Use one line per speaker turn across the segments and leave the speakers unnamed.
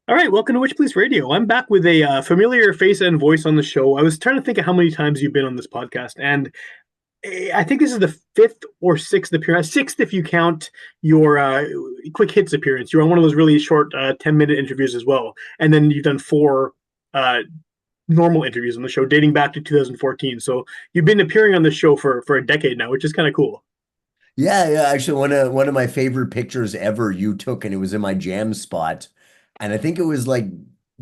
All right, welcome to Witchpolice Radio. I'm back with a familiar face and voice on the show. I was trying to think of how many times you've been on this podcast, and I think this is the fifth or sixth appearance. Sixth, if you count your quick hits appearance. You're on one of those really short 10-minute interviews as well, and then you've done four uh, normal interviews on the show dating back to 2014. So you've been appearing on this show for a decade now, which is kind of cool.
Yeah, yeah. Actually, one of my favorite pictures ever you took, and it was in my jam spot. And I think it was like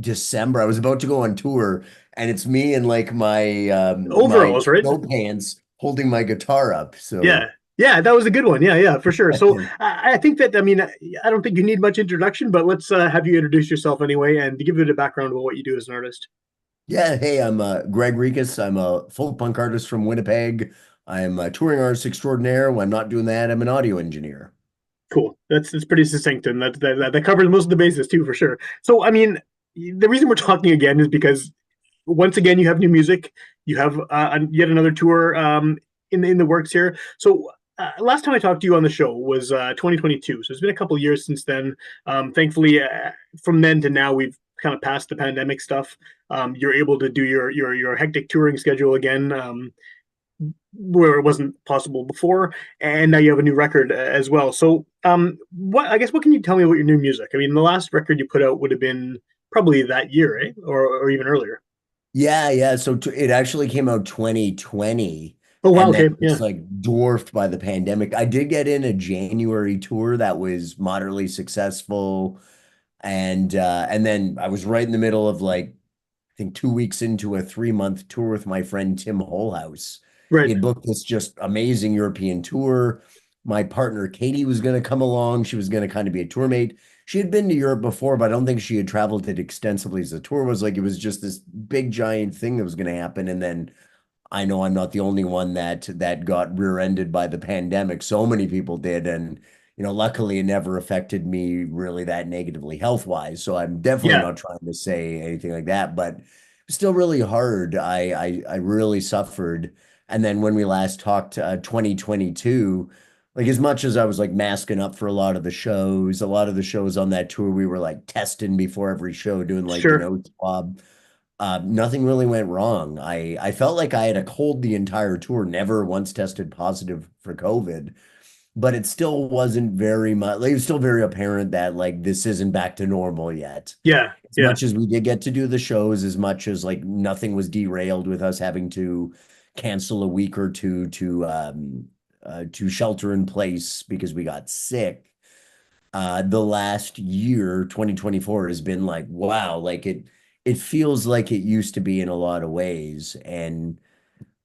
December. I was about to go on tour, and it's me in like my
Overalls, right?
snow pants holding my guitar up.
Yeah.
So
Yeah, that was a good one. Yeah, yeah, for sure. So I think that, I mean, I don't think you need much introduction, but let's have you introduce yourself anyway and give it a background about what you do as an artist.
yeah, hey, I'm Greg Rekus. I'm a folk punk artist from Winnipeg. I'm a touring artist extraordinaire. When I'm not doing that, I'm an audio engineer.
Cool. That's pretty succinct, and that covers most of the bases too, for sure. So, I mean, the reason we're talking again is because once again you have new music, you have yet another tour in the works here. So last time I talked to you on the show was 2022. So it's been a couple of years since then. Thankfully, from then to now, we've kind of passed the pandemic stuff. You're able to do your hectic touring schedule again. Where it wasn't possible before, and now you have a new record as well. So, what can you tell me about your new music? I mean, the last record you put out would have been probably that year, eh? Or even earlier.
Yeah, yeah. So it actually came out 2020,
Oh wow,
and then
okay,
it's
yeah,
like dwarfed by the pandemic. I did get in a January tour that was moderately successful, and then I was right in the middle of like I think 2 weeks into a 3 month tour with my friend Tim Holhouse. He
right,
had booked this just amazing European tour. My partner Katie was going to come along. She was going to kind of be a tour mate. She had been to Europe before, but I don't think she had traveled it extensively. So the tour was like it was just this big giant thing that was going to happen. And then I know I'm not the only one that got rear-ended by the pandemic. So many people did, and luckily it never affected me really that negatively health-wise. So I'm definitely
yeah,
not trying to say anything like that, but it's still really hard. I really suffered. And then when we last talked, 2022, like as much as I was like masking up for a lot of the shows on that tour, we were like testing before every show, doing like the
sure,
nose swab. Nothing really went wrong. I felt like I had a cold the entire tour, never once tested positive for COVID, but it still wasn't very much. Like, it was still very apparent that like this isn't back to normal yet.
yeah,
As
yeah,
much as we did get to do the shows, as much as like nothing was derailed with us having to cancel a week or two to shelter in place because we got sick. The last year, 2024, has been like, wow, like it feels like it used to be in a lot of ways. And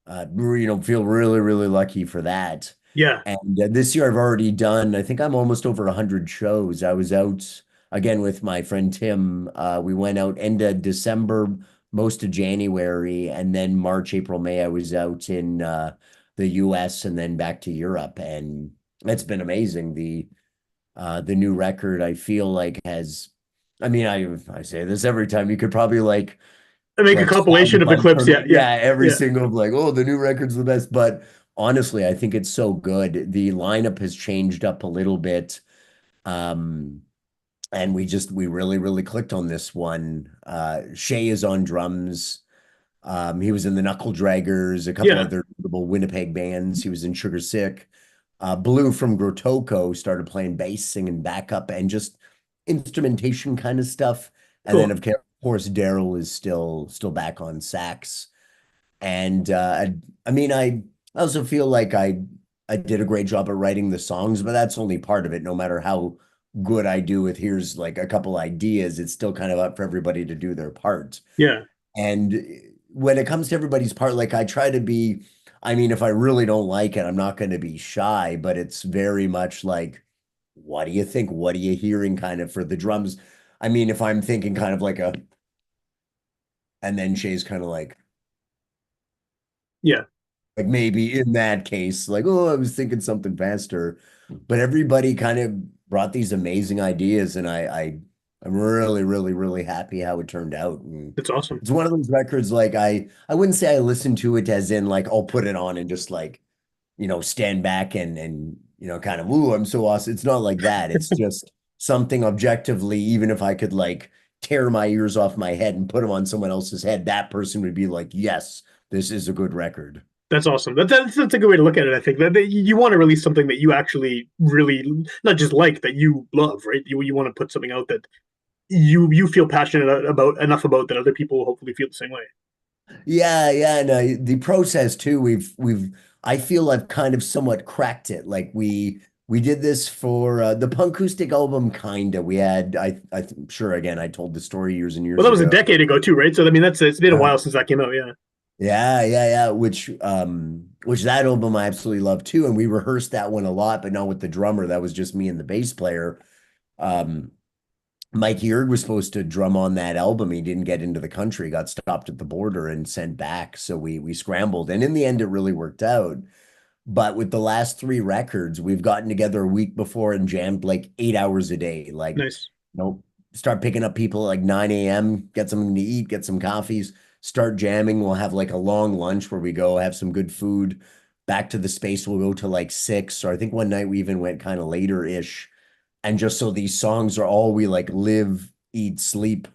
feel really, really lucky for that.
yeah,
And this year I've already done, I think I'm almost over 100 shows. I was out again with my friend Tim. We went out end of December, most of January, and then March, April, May, I was out in the US and then back to Europe. And it's been amazing. The new record I feel like has, I mean, I say this every time. You could probably
I make a
like swipe
compilation of the
one
clips.
from
Yeah,
it.
yeah,
Yeah, every
yeah,
single like, oh, the new record's the best. But honestly, I think it's so good. The lineup has changed up a little bit. Um, and we really, really clicked on this one. Shay is on drums. He was in the Knuckle Draggers, a couple
yeah.
other notable Winnipeg bands. He was in Sugar Sick. Blue from Grotoko started playing bass, singing backup, and just instrumentation kind of stuff. And then
Cool.
of course Daryl is still back on sax. And I mean I also feel like I did a great job at writing the songs, but that's only part of it. No matter how good I do with here's like a couple ideas, it's still kind of up for everybody to do their part.
Yeah,
And when it comes to everybody's part, like I try to be, I mean, if I really don't like it, I'm not going to be shy, but it's very much like, what do you think? What are you hearing kind of for the drums? I mean, if I'm thinking kind of like and then Shay's kind of
yeah.
like maybe in that case, like, oh, I was thinking something faster. But everybody kind of brought these amazing ideas, and I'm really, really, really happy how it turned out. And
That's awesome.
it's one of those records like I wouldn't say I listen to it as in like I'll put it on and just like, stand back and kind of, ooh, I'm so awesome. It's not like that. It's just something objectively, even if I could like tear my ears off my head and put them on someone else's head, that person would be like, yes, this is a good record.
That's awesome. That's a good way to look at it. I think that you want to release something that you actually really not just like, that you love, right? You want to put something out that you feel passionate about enough about that other people hopefully feel the same way.
Yeah, yeah, no, the process too. I feel I've kind of somewhat cracked it. Like we did this for the Punkoostic album, kinda. We had I'm sure again I told the story years and
Well,
years
that was a
ago.
decade ago too, right? So I mean, that's it's been a
Uh,
while since that came out. Yeah,
yeah, yeah, yeah. Which that album I absolutely love too. And we rehearsed that one a lot, but not with the drummer. That was just me and the bass player. Um, Mike Eard was supposed to drum on that album. He didn't get into the country, got stopped at the border and sent back. So we scrambled. And in the end, it really worked out. But with the last three records, we've gotten together a week before and jammed like 8 hours a day. Like,
nice.
start picking up people at like 9 a.m., get something to eat, get some coffees, start jamming. We'll have like a long lunch where we go have some good food. Back to the space, we'll go to like 6. Or I think one night we even went kind of later-ish. And just so these songs are all we like live, eat, sleep.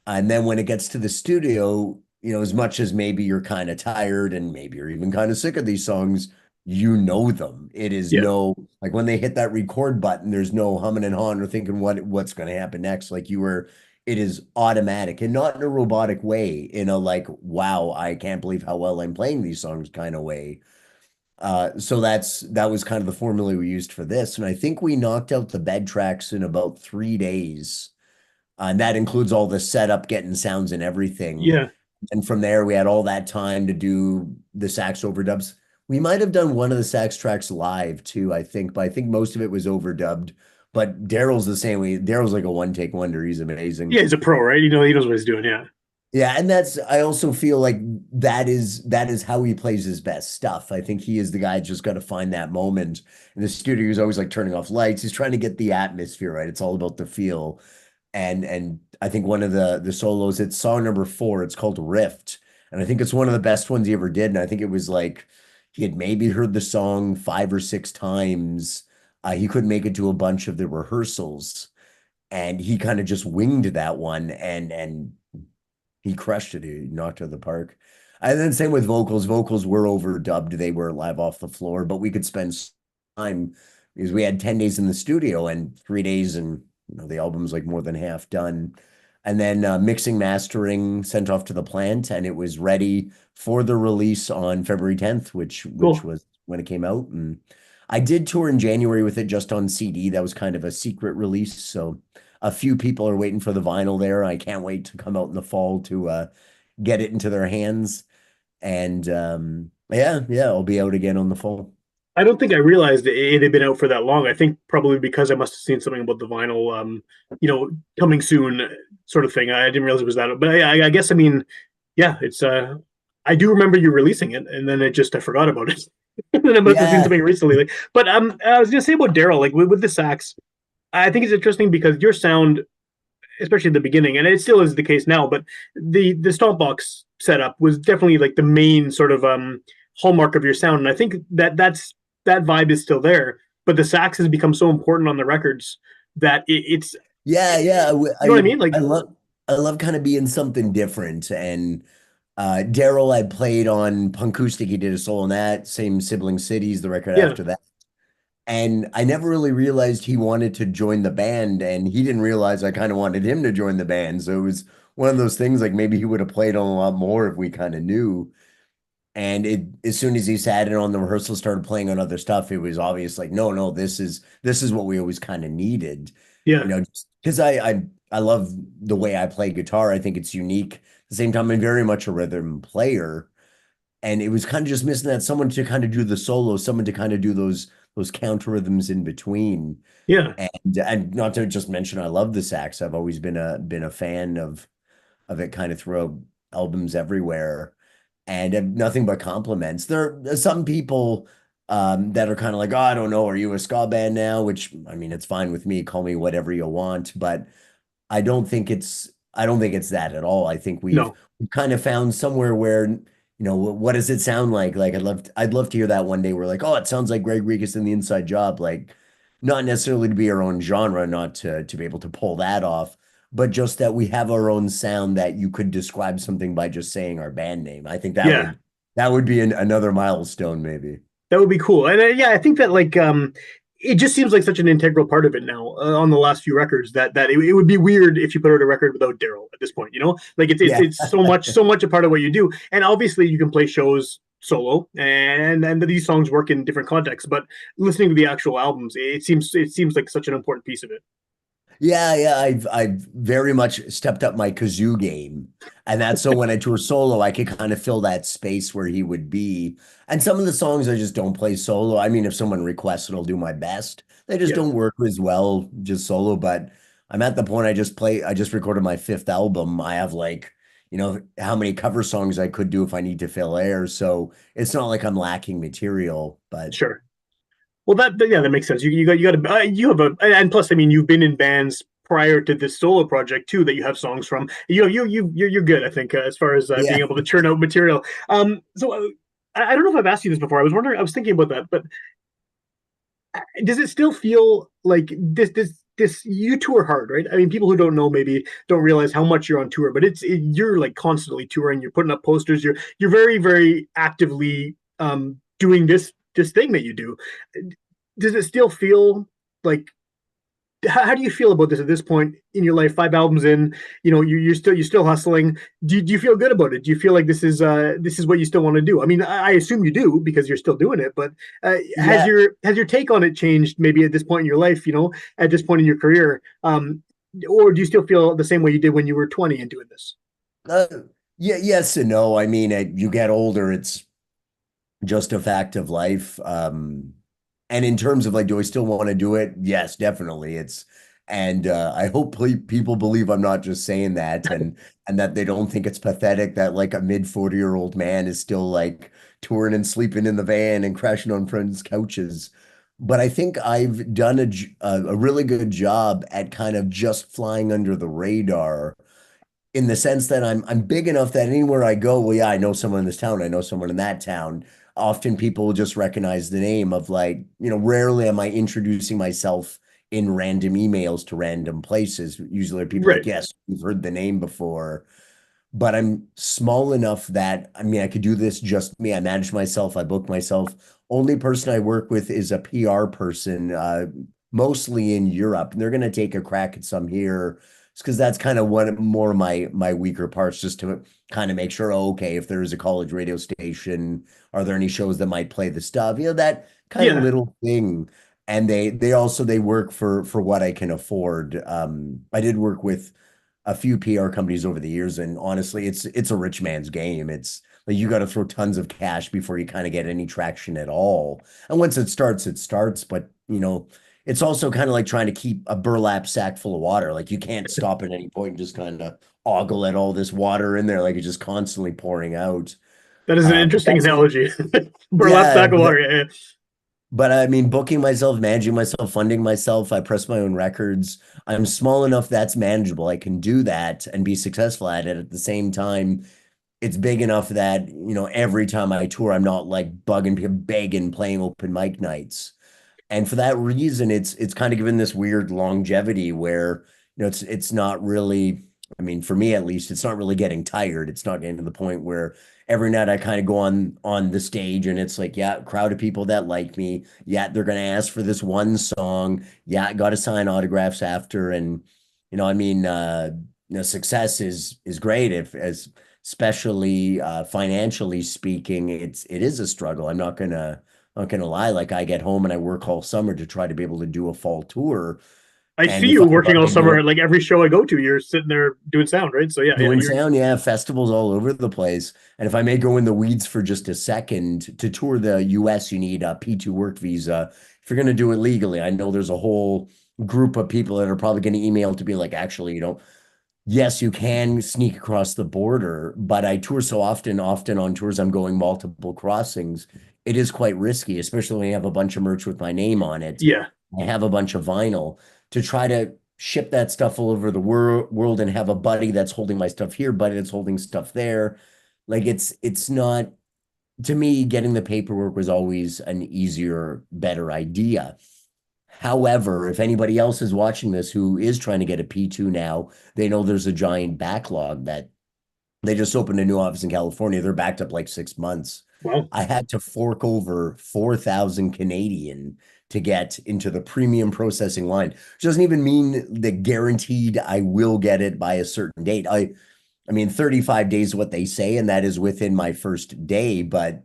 And then when it gets to the studio, as much as maybe you're kind of tired and maybe you're even kind of sick of these songs, you know them. It is
Yeah,
no, like when they hit that record button, there's no humming and hawing or thinking what's going to happen next. Like it is automatic, and not in a robotic way, in a like, wow, I can't believe how well I'm playing these songs kind of way. So that was kind of the formula we used for this. And I think we knocked out the bed tracks in about 3 days. And that includes all the setup, getting sounds and everything.
yeah.
And from there, we had all that time to do the sax overdubs. We might have done one of the sax tracks live too, I think, but I think most of it was overdubbed. But Daryl's the same way. Daryl's like a one take wonder. He's
Yeah,
amazing.
he's a pro, right? He knows what he's doing. Yeah,
Yeah, and I also feel like that is how he plays his best stuff. I think he is the guy just got to find that moment. In the studio, he's always like turning off lights. He's trying to get the atmosphere right. It's all about the feel. And I think one of the solos, it's song number 4. It's called Rift, and I think it's one of the best ones he ever did. And I think it was like he had maybe heard the song 5 or 6 times. He couldn't make it to a bunch of the rehearsals, and he kind of just winged that one, and he crushed it. He knocked it out of the park. And then same with vocals. Vocals were overdubbed. They were live off the floor, but we could spend time because we had 10 days in the studio and 3 days, and the album's like more than half done. And then mixing, mastering, sent off to the plant, and it was ready for the release on February 10th, which
cool.
was when it came out. And I did tour in January with it just on CD. That was kind of a secret release. So a few people are waiting for the vinyl there. I can't wait to come out in the fall to get it into their hands. And yeah, yeah, I'll be out again on the fall.
I don't think I realized it had been out for that long. I think probably because I must have seen something about the vinyl, coming soon, sort of thing. I didn't realize it was that. But I guess I mean, yeah, it's. I do remember you releasing it, and then I forgot about it. And then I must have seen
Yeah,
something recently. But I was gonna say about Daryl, like with the sax, I think it's interesting because your sound, especially at the beginning, and it still is the case now, but the Stompbox setup was definitely like the main sort of hallmark of your sound, and I think that vibe is still there, but the sax has become so important on the records that it's
yeah, yeah.
you know what I mean? Like,
I love kind of being something different. And Daryl had played on Punkoostic. He did a solo on that. Same Sibling Cities, the record
yeah,
after that. And I never really realized he wanted to join the band, and he didn't realize I kind of wanted him to join the band. So it was one of those things like maybe he would have played on a lot more if we kind of knew. And as soon as he sat in on the rehearsal, started playing on other stuff, it was obvious like, no, no, this is what we always kind of needed,
yeah,
because I love the way I play guitar. I think it's unique. At the same time, I'm very much a rhythm player, and it was kind of just missing that someone to kind of do the solo, someone to kind of do those counter rhythms in between.
yeah,
And not to just mention, I love the sax. I've always been a fan of it kind of throughout albums everywhere, and nothing but compliments. There are some people that are kind of like, oh, I don't know, are you a ska band now? Which I mean, it's fine with me. Call me whatever you want, but I don't think it's that at all. I think we've
no,
kind of found somewhere where, what does it sound like? Like I'd love to hear that one day. We're like, oh, it sounds like Greg Rekus in the Inside Job. Like, not necessarily to be our own genre, not to be able to pull that off, but just that we have our own sound that you could describe something by just saying our band name. I think
Yeah,
that would be another milestone, maybe.
that would be cool. And yeah, I think that like it just seems like such an integral part of it now on the last few records that it would be weird if you put out a record without Daryl at this point. You know, like
Yeah.
it's so much a part of what you do. And obviously, you can play shows solo, and these songs work in different contexts. But listening to the actual albums, it seems like such an important piece of it.
Yeah, yeah, I've very much stepped up my kazoo game. And that's so when I tour solo, I could kind of fill that space where he would be. And some of the songs I just don't play solo. I mean, if someone requests it, I'll do my best. They just
Yeah,
don't work as well just solo. But I'm at the point I just recorded my fifth album. I have like, how many cover songs I could do if I need to fill air. So it's not like I'm lacking material, but
sure. Well, yeah, that makes sense. You got you have a, and plus, I mean, you've been in bands prior to this solo project too that you have songs from. You're good, I think, as far as
yeah.
being able to churn out material. So I don't know if I've asked you this before. I was thinking about that, but does it still feel like this you tour hard, right? I mean, people who don't know maybe don't realize how much you're on tour, but you're like constantly touring. You're putting up posters. You're very actively doing this thing that you do. Does it still feel like how do you feel about this at this point in your life? 5 albums in, you know, you're still hustling. Do you feel good about it? Do you feel like this is what you still want to do? I mean, I assume you do because you're still doing it. But
Yeah.
has your take on it changed? Maybe at this point in your life, you know, at this point in your career, or do you still feel the same way you did when you were 20 and doing this?
Uh, yeah, yes and no. I mean, you get older, it's just a fact of life. And in terms of like, do I still want to do it? Yes, definitely. And I hope people believe I'm not just saying that, and that they don't think it's pathetic that like a mid 40-year-old man is still like touring and sleeping in the van and crashing on friends' couches. But I think I've done a really good job at kind of just flying under the radar in the sense that I'm big enough that anywhere I go, well, yeah, I know someone in this town, I know someone in that town. Often people will just recognize the name of like, rarely am I introducing myself in random emails to random places. Usually people are like,
Right.
yes, you've heard the name before, but I'm small enough that I mean I could do this just me. I manage myself, I book myself. Only person I work with is a PR person, mostly in Europe, and they're gonna take a crack at some here. Because that's kind of one more of my weaker parts, just to kind of make sure, oh, okay, if there is a college radio station, are there any shows that might play the stuff? That kind of
Yeah.
little thing. And they work for what I can afford. I did work with a few PR companies over the years, and honestly, it's a rich man's game. It's like you got to throw tons of cash before you kind of get any traction at all. And once it starts, it starts. But it's also kind of like trying to keep a burlap sack full of water. Like you can't stop at any point and just kind of ogle at all this water in there, like it's just constantly pouring out.
That is an
But
interesting
that's it.
analogy. Burlap
Yeah,
sack of water. Yeah.
but I mean, booking myself, managing myself, funding myself, I press my own records. I'm small enough that's manageable. I can do that and be successful at it. At the same time, it's big enough that, every time I tour, I'm not like bugging people, begging, playing open mic nights. And for that reason, it's kind of given this weird longevity where, it's not really, I mean, for me at least, it's not really getting tired. It's not getting to the point where every night I kind of go on the stage and it's like, yeah, crowd of people that like me. Yeah, they're gonna ask for this one song. Yeah, I gotta sign autographs after. And, I mean, success is great if as especially financially speaking, it is a struggle. I'm not gonna lie, like I get home and I work all summer to try to be able to do a fall tour.
I
And
see
if
you
I
working
bug
all summer.
anyone
Like every show I go to, you're sitting there doing sound, right? So yeah,
doing
you're
sound, yeah, festivals all over the place. And if I may go in the weeds for just a second, to tour the US, you need a P2 work visa. If you're gonna do it legally, I know there's a whole group of people that are probably gonna email to be like, actually, yes, you can sneak across the border, but I tour so often on tours, I'm going multiple crossings. It is quite risky, especially when you have a bunch of merch with my name on it.
yeah.
I have a bunch of vinyl to try to ship that stuff all over the world and have a buddy that's holding my stuff here, buddy that's holding stuff there. Like it's not to me, getting the paperwork was always an easier, better idea. However, if anybody else is watching this who is trying to get a P2 now, they know there's a giant backlog that they just opened a new office in California. They're backed up like 6 months.
Wow.
I had to fork over 4,000 Canadian to get into the premium processing line, which doesn't even mean that guaranteed I will get it by a certain date. I mean, 35 days is what they say, and that is within my first day. But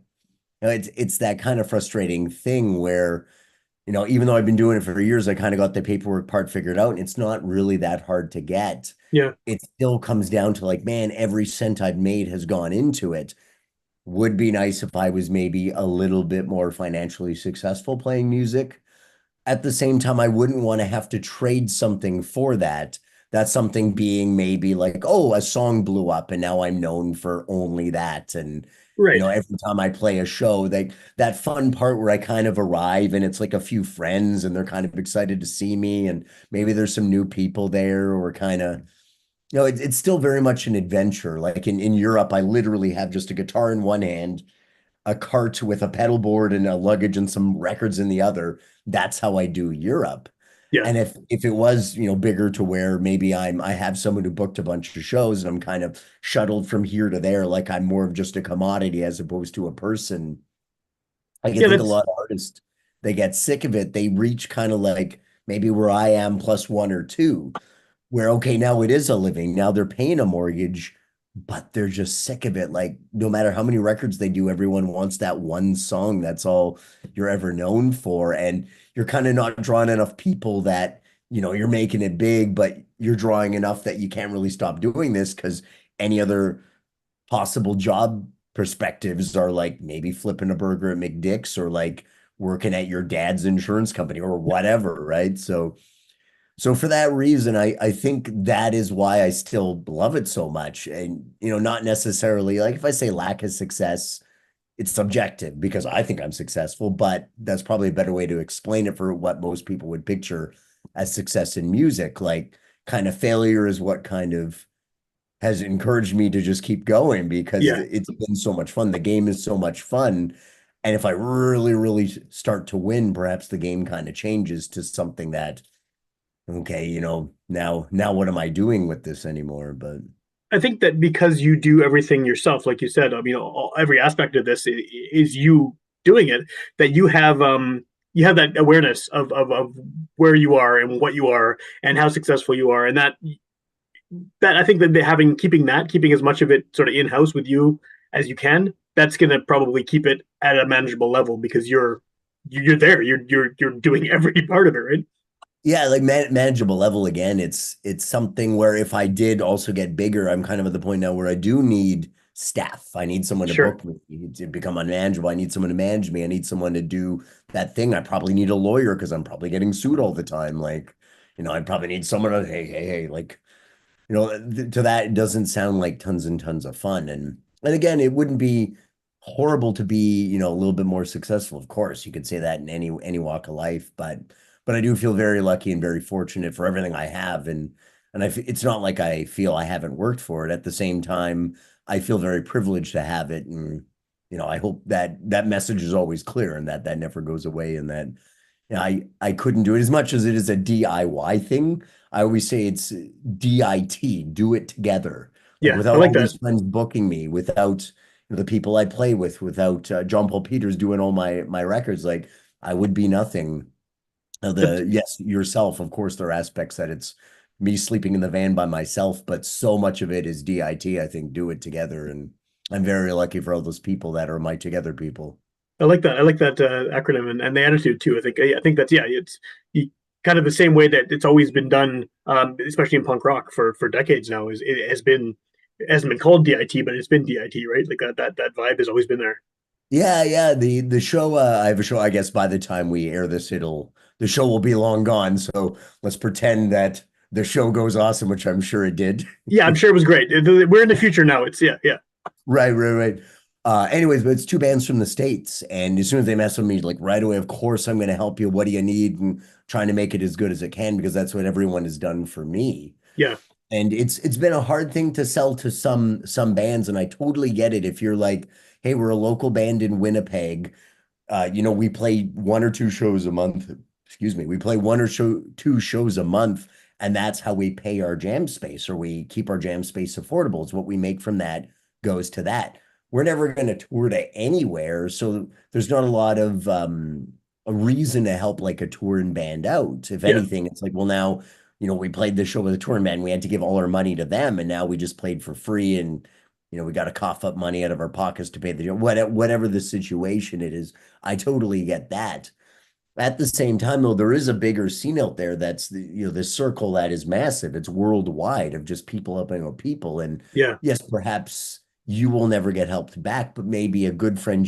it's that kind of frustrating thing where, even though I've been doing it for years, I kind of got the paperwork part figured out, and it's not really that hard to get.
Yeah.
It still comes down to like, man, every cent I've made has gone into it. Would be nice if I was maybe a little bit more financially successful playing music. At the same time, I wouldn't want to have to trade something for that. That something being maybe like, oh, a song blew up and now I'm known for only that. And,
Right.
every time I play a show, that fun part where I kind of arrive and it's like a few friends and they're kind of excited to see me and maybe there's some new people there or kind of, it's still very much an adventure. Like in Europe, I literally have just a guitar in one hand, a cart with a pedal board and a luggage and some records in the other. That's how I do Europe.
Yeah.
And if it was, bigger to where maybe I have someone who booked a bunch of shows and I'm kind of shuttled from here to there, like I'm more of just a commodity as opposed to a person. I can
Yeah.
think a
That's
lot of artists, they get sick of it. They reach kind of like maybe where I am plus one or two where okay, now it is a living. Now they're paying a mortgage, but they're just sick of it. Like no matter how many records they do, everyone wants that one song. That's all you're ever known for. And you're kind of not drawing enough people that, you're making it big, but you're drawing enough that you can't really stop doing this because any other possible job perspectives are like maybe flipping a burger at McDick's or like working at your dad's insurance company or whatever, right? So for that reason, I think that is why I still love it so much. And, not necessarily like if I say lack of success, it's subjective because I think I'm successful, but that's probably a better way to explain it for what most people would picture as success in music. Like kind of failure is what kind of has encouraged me to just keep going because
yeah.
it's been so much fun. The game is so much fun. And if I really, really start to win, perhaps the game kind of changes to something that okay, now what am I doing with this anymore? But
I think that because you do everything yourself, like you said, every aspect of this is you doing it. That you have that awareness of where you are and what you are and how successful you are, and that I think that keeping as much of it sort of in house with you as you can, that's going to probably keep it at a manageable level because you're there, you're doing every part of it, right?
yeah, like manageable level again, it's something where if I did also get bigger, I'm kind of at the point now where I do need staff. I need someone to
Sure.
book me to become unmanageable. I need someone to manage me. I need someone to do that thing. I probably need a lawyer because I'm probably getting sued all the time. Like, I probably need someone to, hey, like to that, it doesn't sound like tons and tons of fun. And again, it wouldn't be horrible to be, a little bit more successful. Of course, you could say that in any walk of life, but I do feel very lucky and very fortunate for everything I have. And it's not like I feel I haven't worked for it. At the same time, I feel very privileged to have it. And, I hope that that message is always clear and that that never goes away and that I couldn't do it as much as it is a DIY thing. I always say it's DIT, do it together. Like
Yeah, I
without
like
all
that.
these friends booking me, without the people I play with, without John Paul Peters doing all my records, like I would be nothing.
That's,
Yes, yourself, of course, there are aspects that it's me sleeping in the van by myself, but so much of it is DIT. I think do it together, and I'm very lucky for all those people that are my together people.
I like that. I like that acronym and the attitude too. I think that's, yeah, it's kind of the same way that it's always been done, especially in punk rock for decades now. Is it has been it hasn't been called DIT, but it's been DIT, right? Like that vibe has always been there.
Yeah, yeah. The show, I have a show, I guess by the time we air this, the show will be long gone. So let's pretend that the show goes awesome, which I'm sure it did.
Yeah, I'm sure it was great. We're in the future now. It's yeah, yeah,
Right, right, right. Anyways, but it's two bands from the States. And as soon as they mess with me, like right away, of course, I'm going to help you. What do you need? And trying to make it as good as it can because that's what everyone has done for me.
yeah,
And it's been a hard thing to sell to some bands. And I totally get it. If you're like, hey, we're a local band in Winnipeg, we play one or two shows a month. excuse me, we play one or two shows a month, and that's how we pay our jam space, or we keep our jam space affordable. It's what we make from that goes to that. We're never going to tour to anywhere, so there's not a lot of a reason to help like a touring band out. If
Yeah.
anything, it's like, well, now, we played this show with a touring band, we had to give all our money to them, and now we just played for free, and we got to cough up money out of our pockets to pay the whatever the situation it is. I totally get that. At the same time, though, there is a bigger scene out there that's this circle that is massive. It's worldwide of just people helping out people. And
Yeah.
yes, perhaps you will never get helped back, but maybe a good friend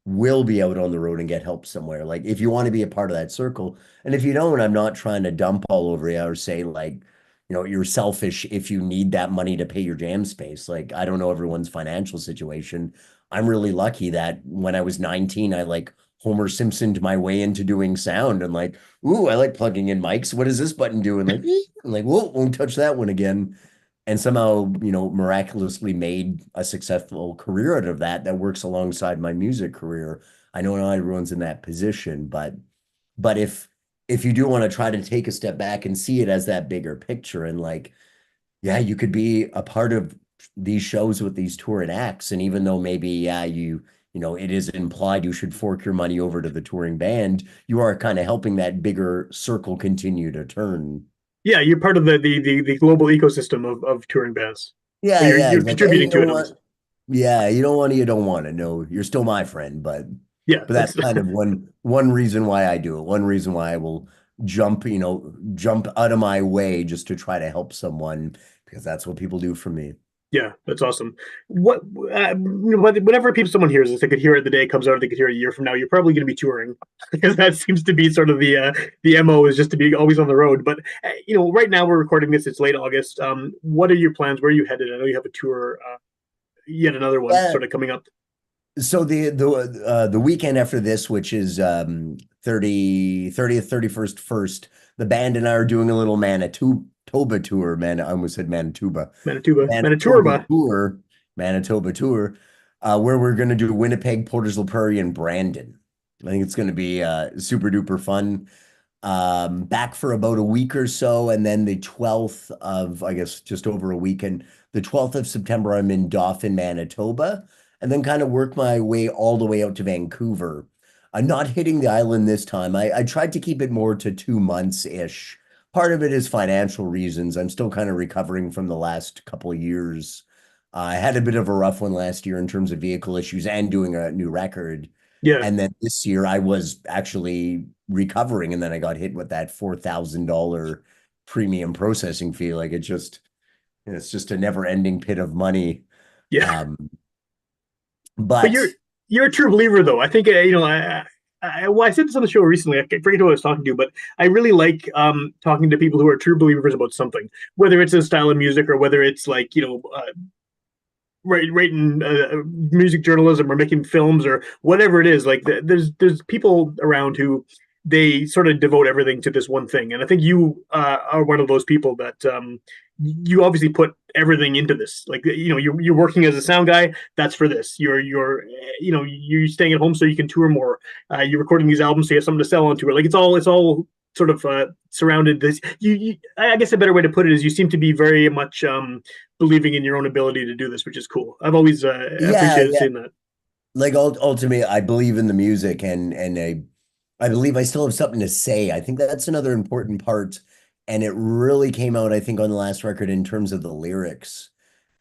will be out on the road and get help somewhere. Like if you want to be a part of that circle. And if you don't, I'm not trying to dump all over you or say like, you're selfish if you need that money to pay your jam space. Like I don't know everyone's financial situation. I'm really lucky that when I was 19, I like Homer Simpsoned my way into doing sound and like, ooh, I like plugging in mics. What does this button do? And like, I'm like, whoa, won't touch that one again. And somehow, miraculously made a successful career out of that works alongside my music career. I know not everyone's in that position, but if you do want to try to take a step back and see it as that bigger picture and like, yeah, you could be a part of these shows with these touring acts. And even though maybe, yeah, it is implied you should fork your money over to the touring band, you are kind of helping that bigger circle continue to turn.
Yeah, you're part of the global ecosystem of touring bands. Or
Yeah,
you're
yeah.
you're
It's like, hey,
contributing
you
to
know
it at least.
what? Yeah, you don't want to, you don't want to. No, you're still my friend,
Yeah,
but that's
that's
kind of one reason why I do it. One reason why I will jump out of my way just to try to help someone because that's what people do for me.
yeah, that's awesome. What whenever people someone hears this, they could hear it the day it comes out. They could hear it a year from now. You're probably going to be touring because that seems to be sort of the mo is just to be always on the road. But right now we're recording this. It's late August. What are your plans? Where are you headed? I know you have a tour, yet another one
Yeah,
sort of coming up.
so the weekend after this, which is 30th, 31st, 1st, the band and I are doing a little Manitoba tour. Man, I almost said Manitoba.
Manitoba,
Manitoba
Manitoba.
tour, Manitoba tour, where we're going to do Winnipeg, Portersville Prairie, and Brandon. I think it's going to be super duper fun. Back for about a week or so, and then the 12th of, I guess, just over a weekend, the 12th of September, I'm in Dauphin, Manitoba, and then kind of work my way all the way out to Vancouver. I'm not hitting the island this time. I tried to keep it more to 2 months-ish. Part of it is financial reasons. I'm still kind of recovering from the last couple of years. I had a bit of a rough one last year in terms of vehicle issues and doing a new record.
Yeah,
And then this year I was actually recovering, and then I got hit with that $4,000 premium processing fee. Like it's just a never-ending pit of money.
yeah.
Um,
But
but
you're a true believer, though. I think well, I said this on the show recently. I forget who I was talking to, but I really like talking to people who are true believers about something, whether it's a style of music or whether it's like writing music journalism or making films or whatever it is. Like there's people around who they sort of devote everything to this one thing, and I think you are one of those people that you obviously put everything into this. Like you're working as a sound guy. That's for this. You're staying at home so you can tour more. You're recording these albums so you have something to sell on tour. Like it's all sort of surrounded this. I guess a better way to put it is you seem to be very much believing in your own ability to do this, which is cool. I've always
yeah,
appreciated
yeah.
seeing that.
Like ultimately, I believe in the music, and I believe I still have something to say. I think that's another important part, and it really came out, I think, on the last record in terms of the lyrics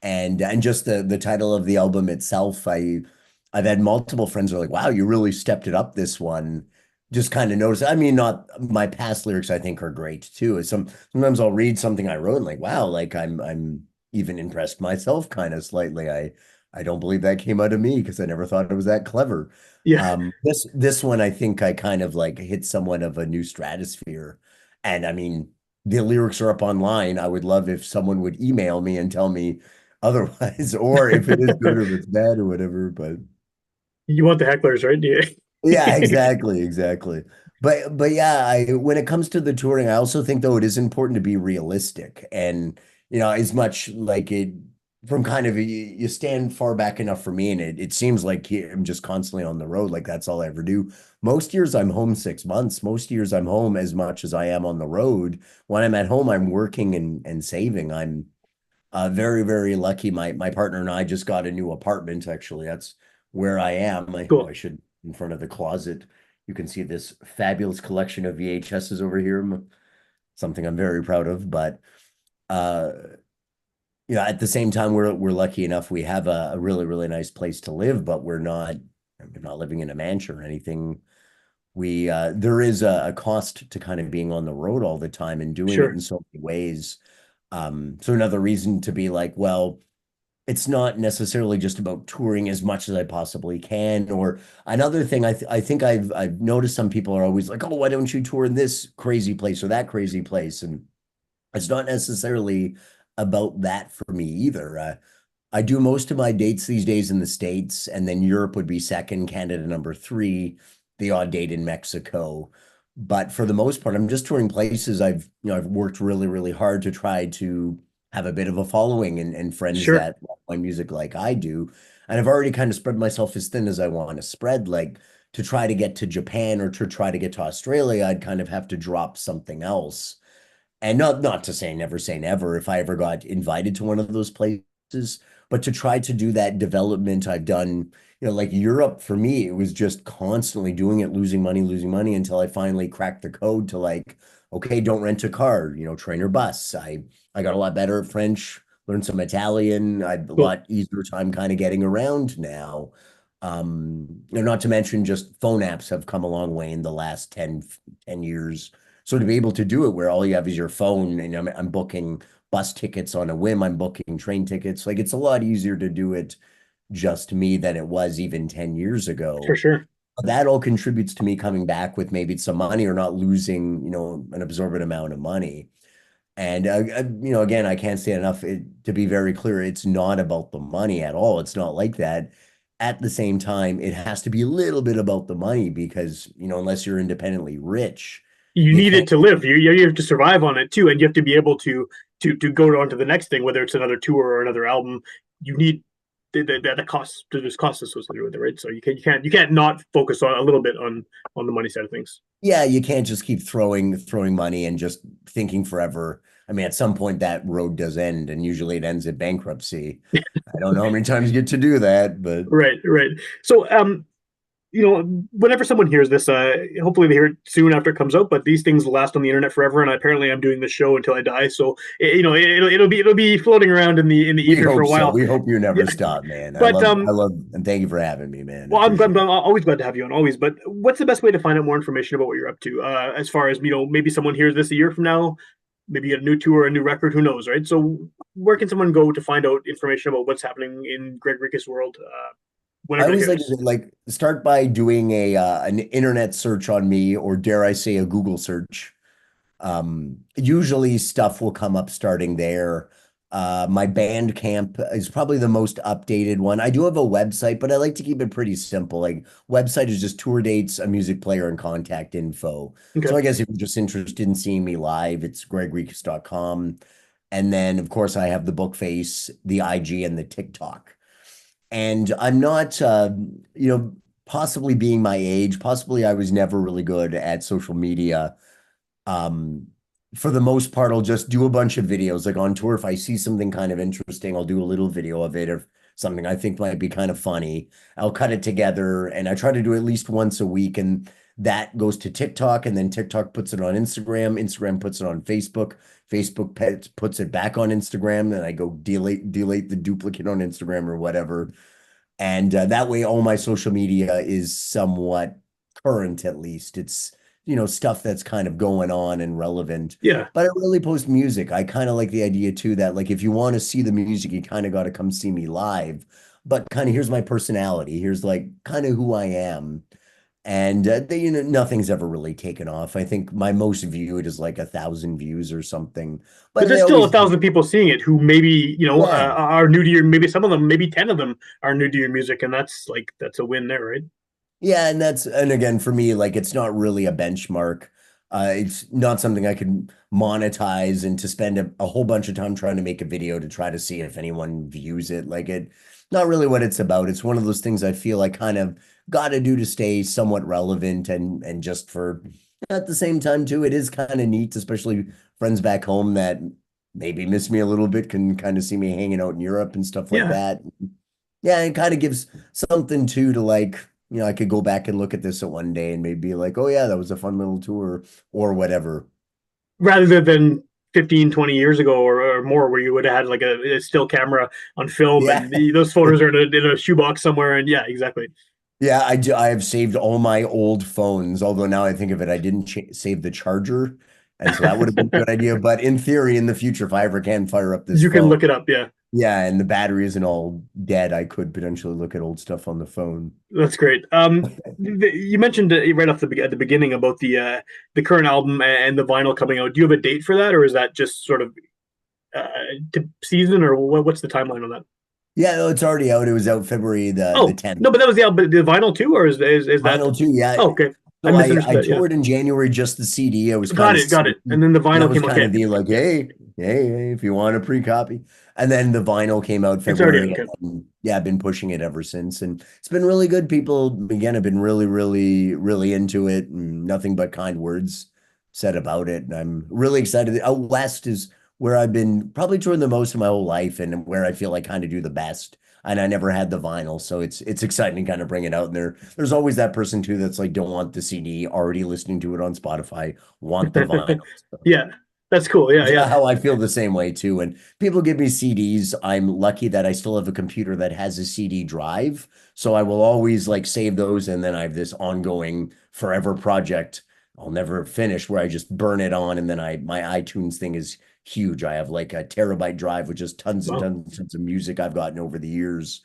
and just the title of the album itself. I've had multiple friends who are like, "Wow, you really stepped it up this one." Just kind of notice. I mean, not my past lyrics, I think, are great too. Sometimes I'll read something I wrote and like, wow, like I'm even impressed myself kind of slightly. I don't believe that came out of me because I never thought it was that clever.
Yeah,
This one, I think I kind of like hit somewhat of a new stratosphere. And I mean, the lyrics are up online. I would love if someone would email me and tell me otherwise, or if it is good or if it's bad or whatever. But
you want the hecklers, right?
yeah,
Yeah,
exactly, exactly. But yeah, I when it comes to the touring, I also think though it is important to be realistic and as much like it from kind of you stand far back enough for me, and it seems like I'm just constantly on the road. Like that's all I ever do. Most years I'm home 6 months. Most years I'm home as much as I am on the road. When I'm at home, I'm working and saving. I'm very, very lucky. My partner and I just got a new apartment. Actually, that's where I am.
Cool.
I should in front of the closet. You can see this fabulous collection of VHSs over here. Something I'm very proud of. But uh, at the same time, we're lucky enough. We have a really, really nice place to live, but we're not living in a mansion or anything. We there is a cost to kind of being on the road all the time and doing it
Sure.
in so many ways. So another reason to be like, well, it's not necessarily just about touring as much as I possibly can. Or another thing, I think I've noticed some people are always like, oh, why don't you tour in this crazy place or that crazy place? And it's not necessarily about that for me either. I do most of my dates these days in the States, and then Europe would be second, Canada number three, the odd date in Mexico. But for the most part, I'm just touring places I've worked really, really hard to try to have a bit of a following and friends
Sure.
that love my music like I do. And I've already kind of spread myself as thin as I want to spread. Like to try to get to Japan or to try to get to Australia, I'd kind of have to drop something else. And not to say never if I ever got invited to one of those places, but to try to do that development I've done, like Europe for me, it was just constantly doing it, losing money until I finally cracked the code to like, okay, don't rent a car, train or bus. I got a lot better at French, learned some Italian. I had a
Cool.
lot easier time kind of getting around now. Not to mention just phone apps have come a long way in the last 10 years, so to be able to do it where all you have is your phone and I'm booking bus tickets on a whim, I'm booking train tickets. Like it's a lot easier to do it just me than it was even 10 years
For
ago.
sure.
That all contributes to me coming back with maybe some money or not losing, an absorbent amount of money. And again, I can't say enough to be very clear. It's not about the money at all. It's not like that. At the same time, it has to be a little bit about the money because, unless you're independently rich,
You
you
need it
can't.
to live. You have to survive on it too, and you have to be able to go on to the next thing, whether it's another tour or another album. You need the cost. There's costs associated with it, right? So you can't not focus on a little bit on the money side of things.
Yeah, you can't just keep throwing money and just thinking forever. I mean, at some point that road does end, and usually it ends in bankruptcy. I don't know how many times you get to do that, but
Right, right. So, whenever someone hears this, hopefully they hear it soon after it comes out. But these things last on the internet forever, and apparently I'm doing this show until I die. So, it'll be floating around in the
we
ether for
hope
a
so.
while.
We hope you
Yeah,
never stop, man.
but
I love, and thank you for having me, man. I
well, I'm,
appreciate
I'm
it.
always glad to have you on, always. But what's the best way to find out more information about what you're up to? As far as maybe someone hears this a year from now, maybe a new tour, a new record, who knows, right? So, where can someone go to find out information about what's happening in Greg Rekus' world
I
whenever they
always
hear
like to
this?
start by doing a an internet search on me, or dare I say, a Google search. Usually stuff will come up starting there. My Bandcamp is probably the most updated one. I do have a website, but I like to keep it pretty simple. Like website is just tour dates, a music player, and contact info.
Okay,
So I guess if you're just interested in seeing me live, it's gregrekus.com. And then of course I have the Bookface, the IG, and the TikTok. And I'm not, possibly being my age, possibly I was never really good at social media. um, for the most part, I'll just do a bunch of videos. Like on tour, if I see something kind of interesting, I'll do a little video of it, or something I think might be kind of funny. I'll cut it together and I try to do at least once a week. And that goes to TikTok, and then TikTok puts it on Instagram. Instagram puts it on Facebook. Facebook puts it back on Instagram. Then I go delete the duplicate on Instagram or whatever. And that way, all my social media is somewhat current, at least. It's, stuff that's kind of going on and relevant.
yeah.
But I really post music. I kind of like the idea too that, like, if you want to see the music, you kind of got to come see me live. But kind of here's my personality. Here's like kind of who I am. And nothing's ever really taken off. I think my most viewed is like 1,000 views or something.
But
But
there's
they
still a
always,
thousand people seeing it who maybe
yeah.
are new to your. Maybe some of them, maybe 10 of them are new to your music, and that's a win there, right?
Yeah, and again for me, like it's not really a benchmark. It's not something I could monetize and to spend a whole bunch of time trying to make a video to try to see if anyone views it. Like it, not really what it's about. It's one of those things I feel I kind of got to do to stay somewhat relevant and just for at the same time too, it is kind of neat, especially friends back home that maybe miss me a little bit can kind of see me hanging out in Europe and stuff like
Yeah.
that. Yeah, it kind of gives something too to like, I could go back and look at this at one day and maybe be like, oh yeah, that was a fun little tour or whatever.
Rather than 15, 20 years ago or more, where you would have had like a still camera on film
Yeah.
and those photos are in a shoebox somewhere. And yeah, exactly.
Yeah, I do. I have saved all my old phones, although now I think of it, I didn't ch save the charger. And so that would have been a good idea. But in theory, in the future, if I ever can fire up this
You can
phone,
look it up. Yeah.
yeah, and the battery isn't all dead, I could potentially look at old stuff on the phone.
That's great. You mentioned right off at the beginning about the current album and the vinyl coming out. Do you have a date for that, or is that just sort of uh, to season, or what's the timeline on that?
Yeah, no, it's already out. It was out February the
Oh
10th.
no, but that was the album, the vinyl too, or is that?
Vinyl too, yeah.
Oh, okay, I
So I
misunderstood that. Yeah,
toured in January, just the CD. I was kind
got
of
it, got it. And
sneaky.
then the
And that
vinyl
was
came.
kind
Okay,
of the like, hey, if you want a pre-copy. And then the vinyl came out
it's already
February.
okay.
And yeah, I've been pushing it ever since. And it's been really good. People, again, have been really, really, really into it. And nothing but kind words said about it. And I'm really excited. Out West is where I've been probably touring the most of my whole life and where I feel I kind of do the best. And I never had the vinyl, so it's exciting to kind of bring it out. And there's always that person too that's like don't want the CD, already listening to it on Spotify, want the vinyl. So
Yeah, that's cool. Yeah,
it's
yeah.
how I feel the same way too. And people give me CDs. I'm lucky that I still have a computer that has a CD drive, so I will always like save those, and then I have this ongoing forever project I'll never finish where I just burn it on, and then my iTunes thing is huge. I have like a terabyte drive with just tons and
Wow.
tons and tons of music I've gotten over the years.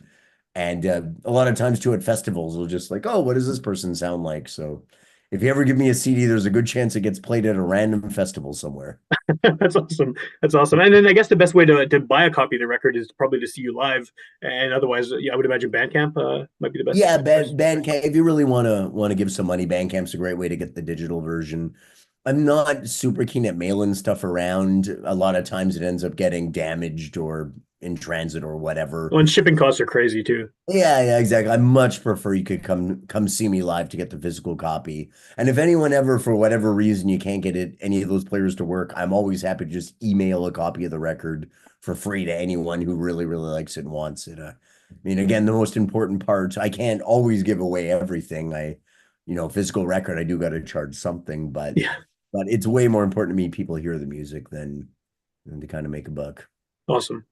And a lot of times too at festivals, we'll just like, oh, what does this person sound like? So if you ever give me a CD, there's a good chance it gets played at a random festival somewhere.
That's awesome. That's awesome. And then I guess the best way to buy a copy of the record is probably to see you live. And otherwise, yeah, I would imagine Bandcamp might be the best
Yeah,
place.
Bandcamp. If you really want to give some money, Bandcamp's a great way to get the digital version. I'm not super keen at mailing stuff around. A lot of times it ends up getting damaged or in transit or whatever.
Well, and shipping costs are crazy too.
Yeah, exactly. I much prefer you could come see me live to get the physical copy. And if anyone ever, for whatever reason, you can't get any of those players to work, I'm always happy to just email a copy of the record for free to anyone who really, really likes it and wants it. I mean, again, the most important part, I can't always give away everything. Physical record, I do got to charge something, but
Yeah,
it's way more important to me people hear the music than to kind of make a buck.
awesome.